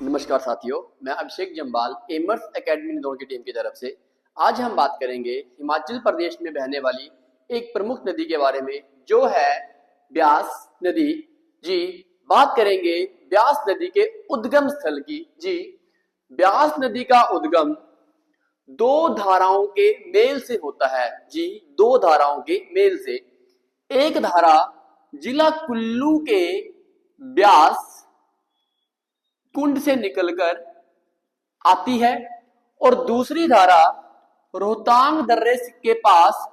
नमस्कार साथियों, मैं अभिषेक जम्बाल एमर्स एकेडमी इंदौर की टीम की तरफ से आज हम बात करेंगे हिमाचल प्रदेश में बहने वाली एक प्रमुख नदी के बारे में जो है ब्यास नदी। जी, बात करेंगे ब्यास नदी के उद्गम स्थल की। जी, ब्यास नदी का उद्गम दो धाराओं के मेल से होता है। जी, दो धाराओं के मेल से। एक धारा जिला कुल्लू के ब्यास कुंड से निकलकर आती है और दूसरी धारा रोहतांग दर्रे के पास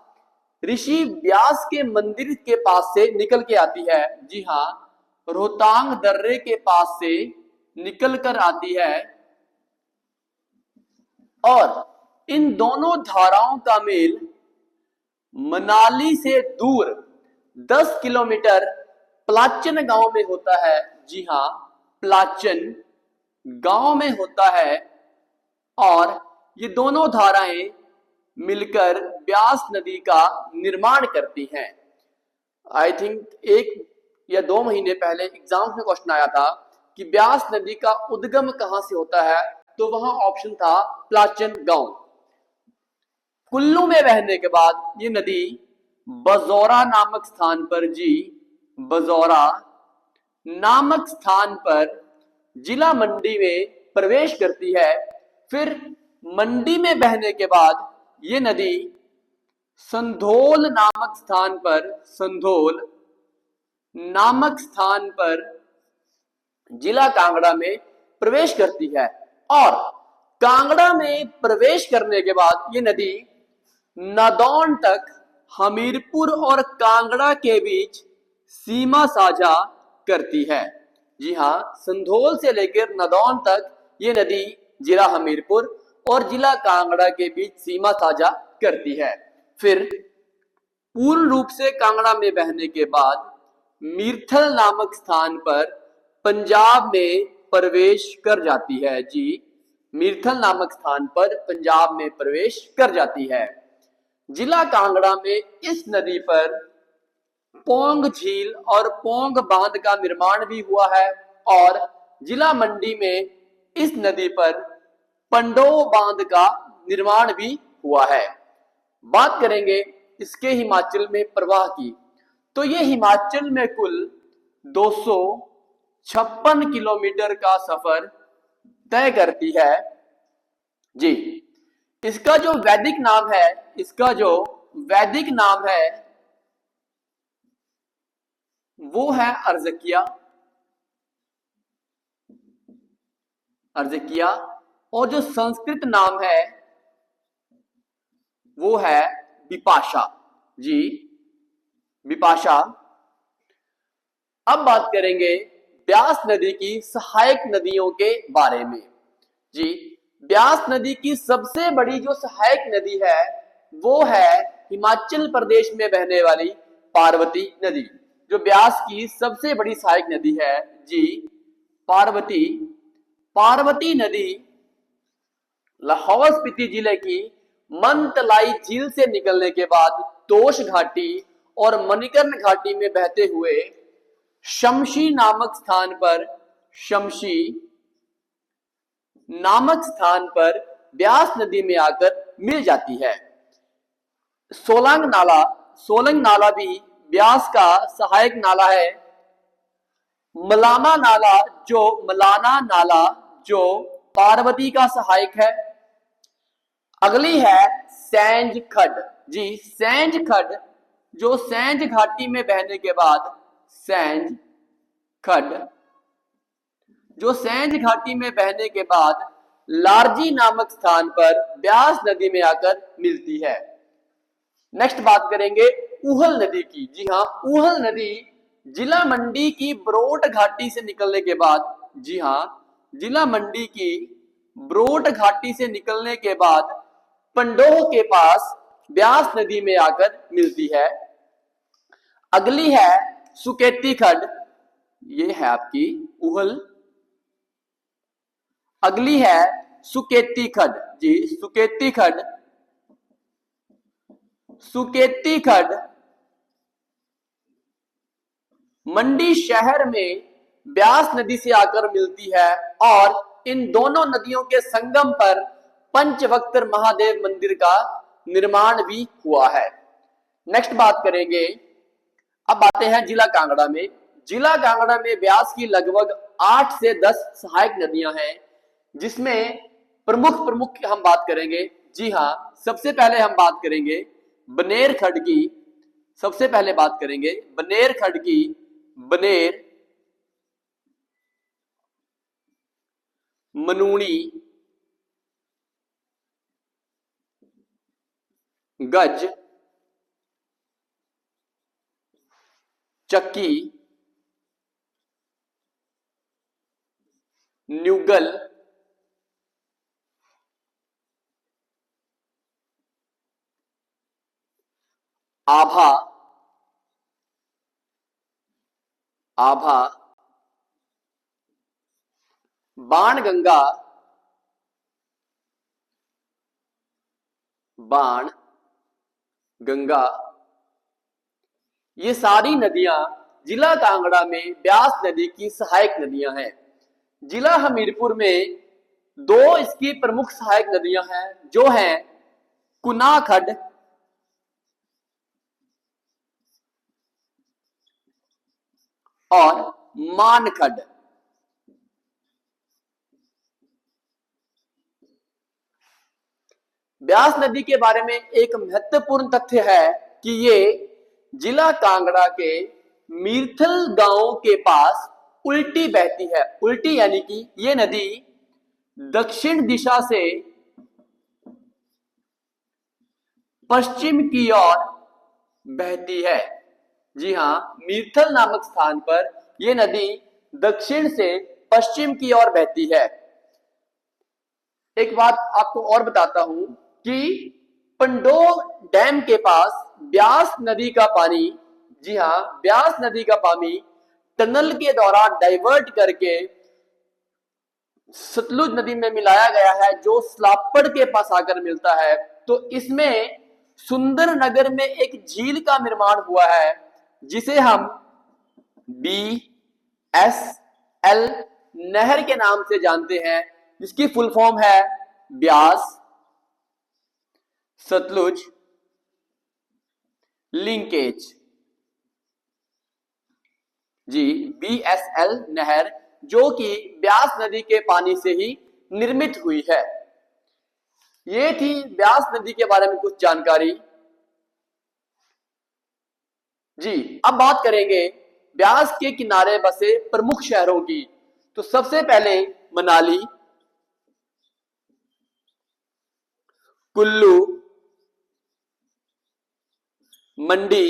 ऋषि व्यास के मंदिर के पास से निकल के आती है। जी हाँ, रोहतांग दर्रे के पास से निकल कर आती है और इन दोनों धाराओं का मेल मनाली से दूर 10 किलोमीटर प्लाचन गांव में होता है। जी हाँ, प्लाचन गांव में होता है और ये दोनों धाराएं मिलकर ब्यास नदी का निर्माण करती हैं। आई थिंक 1 या 2 महीने पहले एग्जाम में क्वेश्चन आया था कि ब्यास नदी का उद्गम कहां से होता है, तो वहां ऑप्शन था प्लाचन गांव। कुल्लू में बहने के बाद ये नदी बजौरा नामक स्थान पर, जी बजौरा नामक स्थान पर जिला मंडी में प्रवेश करती है। फिर मंडी में बहने के बाद ये नदी संधोल नामक स्थान पर, संधोल नामक स्थान पर जिला कांगड़ा में प्रवेश करती है और कांगड़ा में प्रवेश करने के बाद ये नदी नादौन तक हमीरपुर और कांगड़ा के बीच सीमा साझा करती है। जी हाँ, संधोल से लेकर नादौन तक ये नदी जिला हमीरपुर और जिला कांगड़ा के बीच सीमा साझा करती है। फिर पूर्ण रूप से कांगड़ा में बहने के बाद मीरथल नामक स्थान पर पंजाब में प्रवेश कर जाती है। जी, मीरथल नामक स्थान पर पंजाब में प्रवेश कर जाती है। जिला कांगड़ा में इस नदी पर पोंग झील और पोंग बांध का निर्माण भी हुआ है और जिला मंडी में इस नदी पर पंडो बांध का निर्माण भी हुआ है। बात करेंगे इसके हिमाचल में प्रवाह की, तो ये हिमाचल में कुल 256 किलोमीटर का सफर तय करती है। जी, इसका जो वैदिक नाम है, इसका जो वैदिक नाम है वो है अर्जकिया, अर्जकिया, और जो संस्कृत नाम है वो है विपाशा। जी, विपाशा। अब बात करेंगे ब्यास नदी की सहायक नदियों के बारे में। जी, ब्यास नदी की सबसे बड़ी जो सहायक नदी है वो है हिमाचल प्रदेश में बहने वाली पार्वती नदी, जो ब्यास की सबसे बड़ी सहायक नदी है। जी, पार्वती। पार्वती नदी लाहौल स्पीति जिले की मनतलाई झील से निकलने के बाद तोश घाटी और मणिकर्ण घाटी में बहते हुए शमशी नामक स्थान पर, शमशी नामक स्थान पर ब्यास नदी में आकर मिल जाती है। सोलंग नाला, सोलंग नाला भी ब्यास का सहायक नाला है। मलाना नाला, जो मलाना नाला जो पार्वती का सहायक है। अगली है सैंज खड। जी, सैंज खड जो सैंज घाटी में बहने के बाद, सैंज खड जो सैंज घाटी में बहने के बाद लारजी नामक स्थान पर ब्यास नदी में आकर मिलती है। नेक्स्ट बात करेंगे ऊहल नदी की। जी हाँ, ऊहल नदी जिला मंडी की ब्रोट घाटी से निकलने के बाद, जी हाँ, जिला मंडी की ब्रोट घाटी से निकलने के बाद पंडोह के पास ब्यास नदी में आकर मिलती है। अगली है सुकेती खड, ये है आपकी ऊहल। अगली है सुकेती खड। जी, सुकेती खड, सुकेती खड मंडी शहर में ब्यास नदी से आकर मिलती है और इन दोनों नदियों के संगम पर पंचवक्त्र महादेव मंदिर का निर्माण भी हुआ है। नेक्स्ट बात करेंगे, अब आते हैं जिला कांगड़ा में। जिला कांगड़ा में ब्यास की लगभग 8 से 10 सहायक नदियां हैं, जिसमें प्रमुख प्रमुख हम बात करेंगे। जी हां, सबसे पहले हम बात करेंगे बनेर खड्ड की। सबसे पहले बात करेंगे बनेर खड्ड की। बनेर, मनूणी, गज, चक्की, न्यूगल, आभा, आभा, बाणगंगा, बाण गंगा, ये सारी नदियां जिला कांगड़ा में ब्यास नदी की सहायक नदियां हैं। जिला हमीरपुर में 2 इसकी प्रमुख सहायक नदियां हैं, जो हैं कुना खड्ड और मान खड्ड। ब्यास नदी के बारे में एक महत्वपूर्ण तथ्य है कि ये जिला कांगड़ा के मीरथल गांव के पास उल्टी बहती है। उल्टी यानी कि ये नदी दक्षिण दिशा से पश्चिम की ओर बहती है। जी हां, मीरथल नामक स्थान पर यह नदी दक्षिण से पश्चिम की ओर बहती है। एक बात आपको और बताता हूं कि पंडो डैम के पास ब्यास नदी का पानी, जी हां, ब्यास नदी का पानी टनल के द्वारा डाइवर्ट करके सतलुज नदी में मिलाया गया है, जो सलापड़ के पास आकर मिलता है। तो इसमें सुंदरनगर में एक झील का निर्माण हुआ है, जिसे हम BSL नहर के नाम से जानते हैं, जिसकी फुल फॉर्म है ब्यास सतलुज लिंकेज। जी, BSL नहर, जो कि ब्यास नदी के पानी से ही निर्मित हुई है। ये थी ब्यास नदी के बारे में कुछ जानकारी। जी, अब बात करेंगे ब्यास के किनारे बसे प्रमुख शहरों की। तो सबसे पहले मनाली, कुल्लू, मंडी।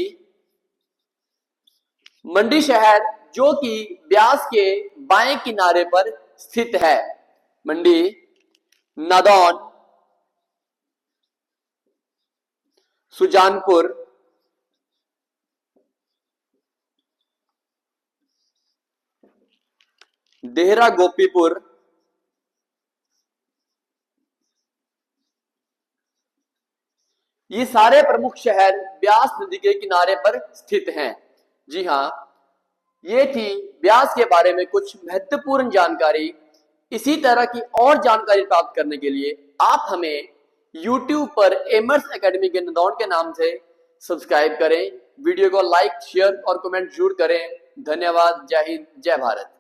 मंडी शहर जो कि ब्यास के बाएं किनारे पर स्थित है। मंडी, नादौन, सुजानपुर, देहरा गोपीपुर, ये सारे प्रमुख शहर ब्यास नदी के किनारे पर स्थित हैं। जी हां, ये थी ब्यास के बारे में कुछ महत्वपूर्ण जानकारी। इसी तरह की और जानकारी प्राप्त करने के लिए आप हमें YouTube पर एमर्स एकेडमी के नदौन के नाम से सब्सक्राइब करें। वीडियो को लाइक, शेयर और कमेंट जरूर करें। धन्यवाद। जय हिंद, जय भारत।